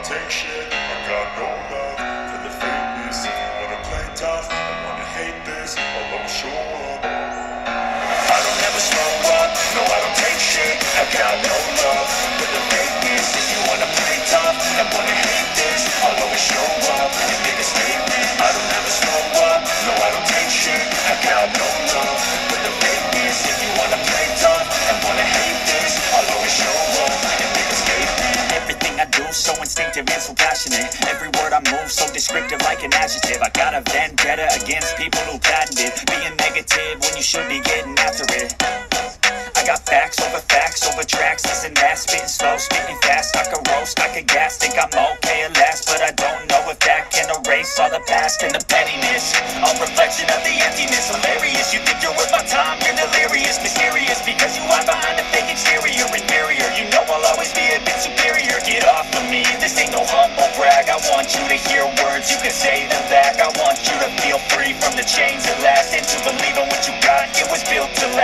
don't take shit. I got no love for the fakeness. If you wanna play tough and wanna hate this, I'll always show up. I don't ever slow up, no I don't take shit. I got no love for the fakeness. If you wanna play tough and wanna hate this, I'll always show up and make a statement. I don't ever slow up, no I don't take shit. I got no love for the fakeness. If you wanna play tough and wanna hate this, I'll always show up and make a statement. Everything I do so instinctive and so passionate. Every word I move so descriptive like an adjective. I got a vendetta against people who patented being negative when you should be getting after it. I got facts over tracks, this and that. Spitting slow, spitting fast, I could roast, I could gas. Think I'm okay at last, but I don't know if that can erase all the past and the pettiness. A reflection of the emptiness, hilarious. You think you're worth my time, you're delirious. Mysterious, because you hide behind a fake exterior and barrier. You know I'll always be a bit superior. Get off of me, this ain't no humble brag. I want you to hear words, you can say them back. I want you to feel free from the chains that last, and to believe in what you got, it was built to last.